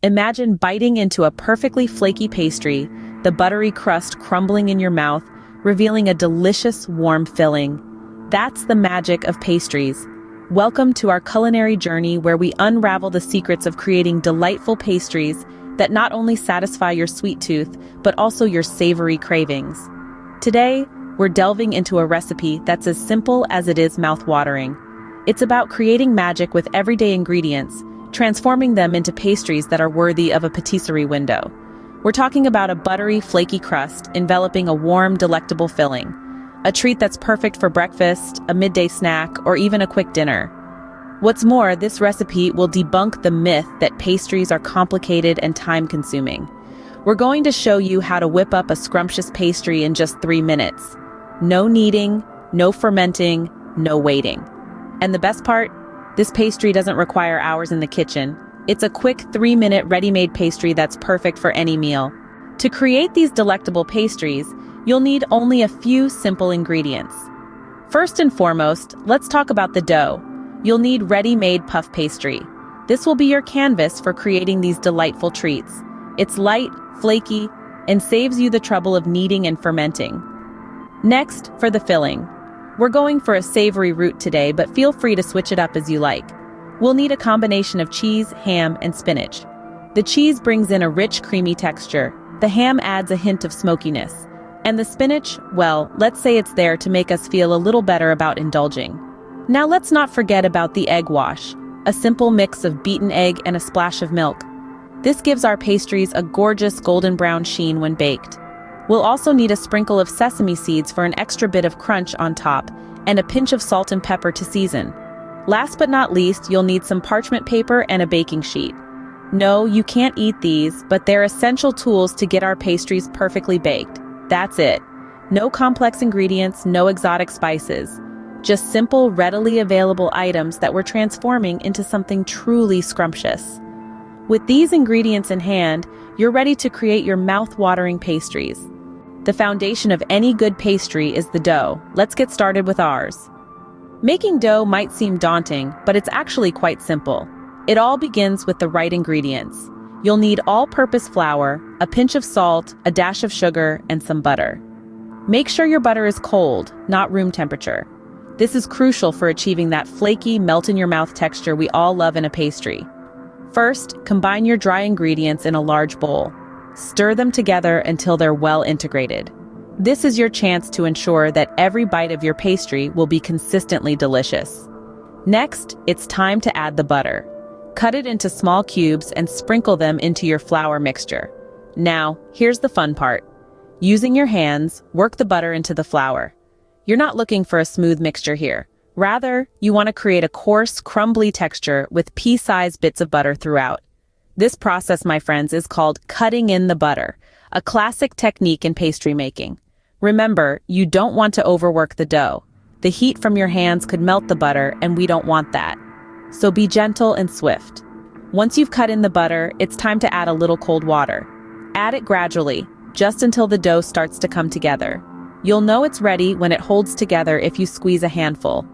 Imagine biting into a perfectly flaky pastry, the buttery crust crumbling in your mouth, revealing a delicious, warm filling. That's the magic of pastries. Welcome to our culinary journey where we unravel the secrets of creating delightful pastries that not only satisfy your sweet tooth, but also your savory cravings. Today, we're delving into a recipe that's as simple as it is mouth-watering. It's about creating magic with everyday ingredients, transforming them into pastries that are worthy of a patisserie window. We're talking about a buttery, flaky crust enveloping a warm, delectable filling. A treat that's perfect for breakfast, a midday snack, or even a quick dinner. What's more, this recipe will debunk the myth that pastries are complicated and time-consuming. We're going to show you how to whip up a scrumptious pastry in just 3 minutes. No kneading, no fermenting, no waiting. And the best part? This pastry doesn't require hours in the kitchen. It's a quick 3-minute ready-made pastry that's perfect for any meal. To create these delectable pastries, you'll need only a few simple ingredients. First and foremost, let's talk about the dough. You'll need ready-made puff pastry. This will be your canvas for creating these delightful treats. It's light, flaky, and saves you the trouble of kneading and fermenting. Next, for the filling. We're going for a savory route today, but feel free to switch it up as you like. We'll need a combination of cheese, ham, and spinach. The cheese brings in a rich, creamy texture. The ham adds a hint of smokiness. And the spinach, well, let's say it's there to make us feel a little better about indulging. Now let's not forget about the egg wash, a simple mix of beaten egg and a splash of milk. This gives our pastries a gorgeous golden brown sheen when baked. We'll also need a sprinkle of sesame seeds for an extra bit of crunch on top, and a pinch of salt and pepper to season. Last but not least, you'll need some parchment paper and a baking sheet. No, you can't eat these, but they're essential tools to get our pastries perfectly baked. That's it. No complex ingredients, no exotic spices. Just simple, readily available items that we're transforming into something truly scrumptious. With these ingredients in hand, you're ready to create your mouth-watering pastries. The foundation of any good pastry is the dough. Let's get started with ours. Making dough might seem daunting, but it's actually quite simple. It all begins with the right ingredients. You'll need all-purpose flour, a pinch of salt, a dash of sugar, and some butter. Make sure your butter is cold, not room temperature. This is crucial for achieving that flaky, melt-in-your-mouth texture we all love in a pastry. First, combine your dry ingredients in a large bowl. Stir them together until they're well integrated. This is your chance to ensure that every bite of your pastry will be consistently delicious. Next, it's time to add the butter. Cut it into small cubes and sprinkle them into your flour mixture. Now, here's the fun part. Using your hands, work the butter into the flour. You're not looking for a smooth mixture here. Rather, you want to create a coarse, crumbly texture with pea-sized bits of butter throughout. This process, my friends, is called cutting in the butter, a classic technique in pastry making. Remember, you don't want to overwork the dough. The heat from your hands could melt the butter, and we don't want that. So be gentle and swift. Once you've cut in the butter, it's time to add a little cold water. Add it gradually, just until the dough starts to come together. You'll know it's ready when it holds together if you squeeze a handful.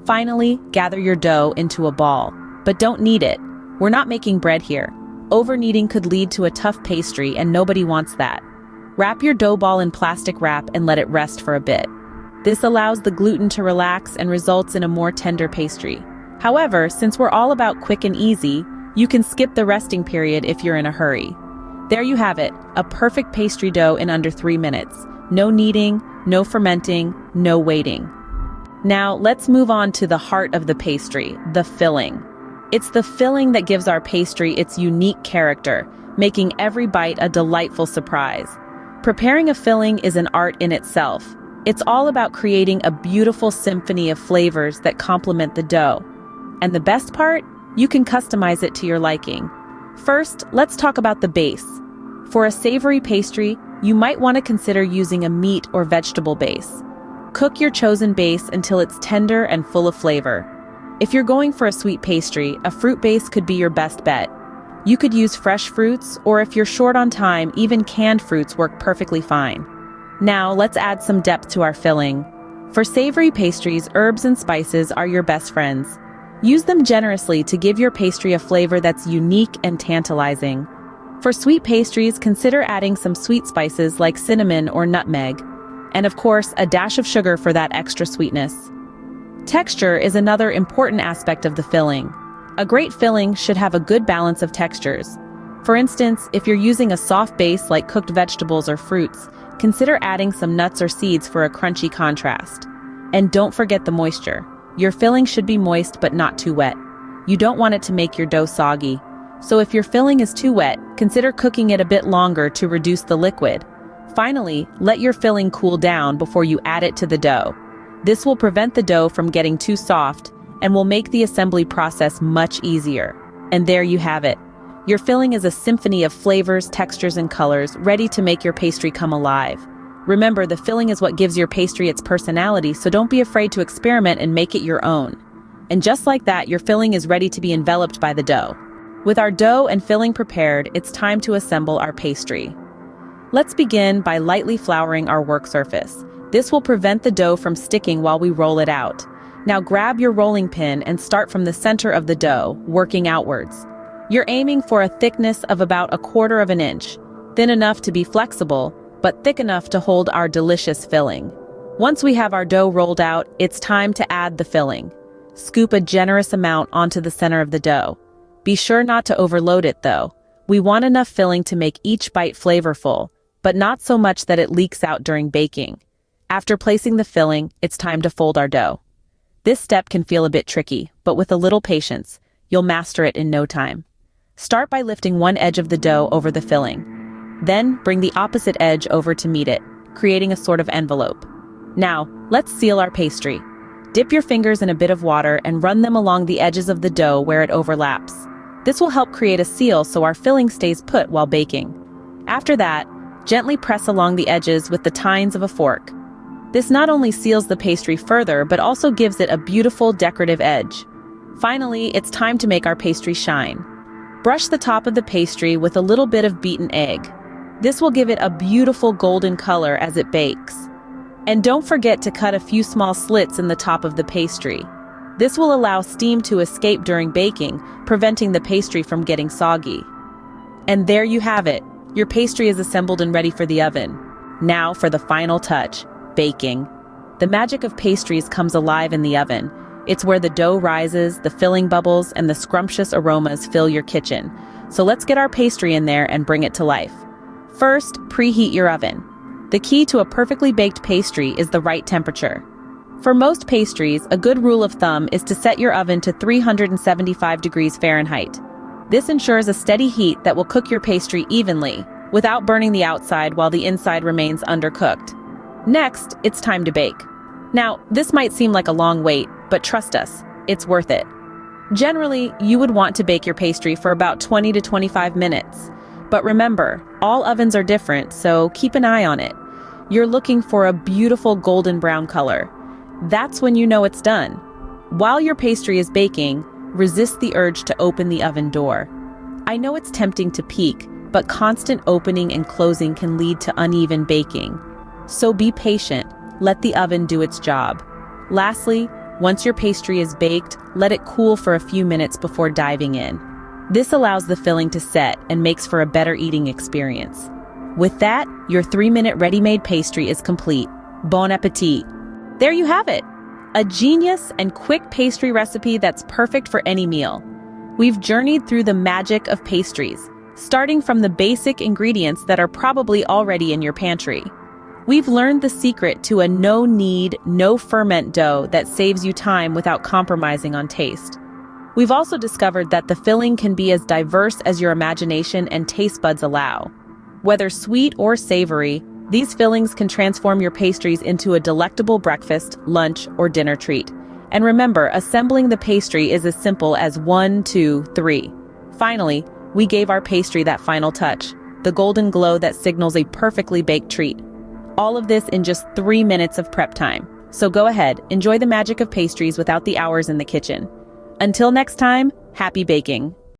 Finally, gather your dough into a ball. But don't knead it. We're not making bread here. Over-kneading could lead to a tough pastry, and nobody wants that. Wrap your dough ball in plastic wrap and let it rest for a bit. This allows the gluten to relax and results in a more tender pastry. However, since we're all about quick and easy, you can skip the resting period if you're in a hurry. There you have it, a perfect pastry dough in under 3 minutes. No kneading, no fermenting, no waiting. Now, let's move on to the heart of the pastry, the filling. It's the filling that gives our pastry its unique character, making every bite a delightful surprise. Preparing a filling is an art in itself. It's all about creating a beautiful symphony of flavors that complement the dough. And the best part? You can customize it to your liking. First, let's talk about the base. For a savory pastry, you might want to consider using a meat or vegetable base. Cook your chosen base until it's tender and full of flavor. If you're going for a sweet pastry, a fruit base could be your best bet. You could use fresh fruits, or if you're short on time, even canned fruits work perfectly fine. Now, let's add some depth to our filling. For savory pastries, herbs and spices are your best friends. Use them generously to give your pastry a flavor that's unique and tantalizing. For sweet pastries, consider adding some sweet spices like cinnamon or nutmeg, and of course, a dash of sugar for that extra sweetness. Texture is another important aspect of the filling. A great filling should have a good balance of textures. For instance, if you're using a soft base like cooked vegetables or fruits, consider adding some nuts or seeds for a crunchy contrast. And don't forget the moisture. Your filling should be moist but not too wet. You don't want it to make your dough soggy. So if your filling is too wet, consider cooking it a bit longer to reduce the liquid. Finally, let your filling cool down before you add it to the dough. This will prevent the dough from getting too soft and will make the assembly process much easier. And there you have it. Your filling is a symphony of flavors, textures, and colors, ready to make your pastry come alive. Remember, the filling is what gives your pastry its personality, so don't be afraid to experiment and make it your own. And just like that, your filling is ready to be enveloped by the dough. With our dough and filling prepared, it's time to assemble our pastry. Let's begin by lightly flouring our work surface. This will prevent the dough from sticking while we roll it out. Now grab your rolling pin and start from the center of the dough, working outwards. You're aiming for a thickness of about 1/4 of an inch, thin enough to be flexible, but thick enough to hold our delicious filling. Once we have our dough rolled out, it's time to add the filling. Scoop a generous amount onto the center of the dough. Be sure not to overload it though. We want enough filling to make each bite flavorful, but not so much that it leaks out during baking. After placing the filling, it's time to fold our dough. This step can feel a bit tricky, but with a little patience, you'll master it in no time. Start by lifting one edge of the dough over the filling. Then bring the opposite edge over to meet it, creating a sort of envelope. Now, let's seal our pastry. Dip your fingers in a bit of water and run them along the edges of the dough where it overlaps. This will help create a seal so our filling stays put while baking. After that, gently press along the edges with the tines of a fork. This not only seals the pastry further, but also gives it a beautiful decorative edge. Finally, it's time to make our pastry shine. Brush the top of the pastry with a little bit of beaten egg. This will give it a beautiful golden color as it bakes. And don't forget to cut a few small slits in the top of the pastry. This will allow steam to escape during baking, preventing the pastry from getting soggy. And there you have it. Your pastry is assembled and ready for the oven. Now for the final touch, baking. The magic of pastries comes alive in the oven. It's where the dough rises, the filling bubbles, and the scrumptious aromas fill your kitchen. So let's get our pastry in there and bring it to life. First, preheat your oven. The key to a perfectly baked pastry is the right temperature. For most pastries, a good rule of thumb is to set your oven to 375 degrees Fahrenheit. This ensures a steady heat that will cook your pastry evenly, without burning the outside while the inside remains undercooked. Next, it's time to bake. Now, this might seem like a long wait, but trust us, it's worth it. Generally, you would want to bake your pastry for about 20 to 25 minutes. But remember, all ovens are different, so keep an eye on it. You're looking for a beautiful golden brown color. That's when you know it's done. While your pastry is baking, resist the urge to open the oven door. I know it's tempting to peek, but constant opening and closing can lead to uneven baking. So be patient, let the oven do its job. Lastly, once your pastry is baked, let it cool for a few minutes before diving in. This allows the filling to set and makes for a better eating experience. With that, your 3-minute ready-made pastry is complete. Bon appetit! There you have it! A genius and quick pastry recipe that's perfect for any meal. We've journeyed through the magic of pastries, starting from the basic ingredients that are probably already in your pantry. We've learned the secret to a no-knead, no-ferment dough that saves you time without compromising on taste. We've also discovered that the filling can be as diverse as your imagination and taste buds allow. Whether sweet or savory, these fillings can transform your pastries into a delectable breakfast, lunch, or dinner treat. And remember, assembling the pastry is as simple as 1, 2, 3. Finally, we gave our pastry that final touch, the golden glow that signals a perfectly baked treat. All of this in just 3 minutes of prep time. So go ahead, enjoy the magic of pastries without the hours in the kitchen. Until next time, happy baking!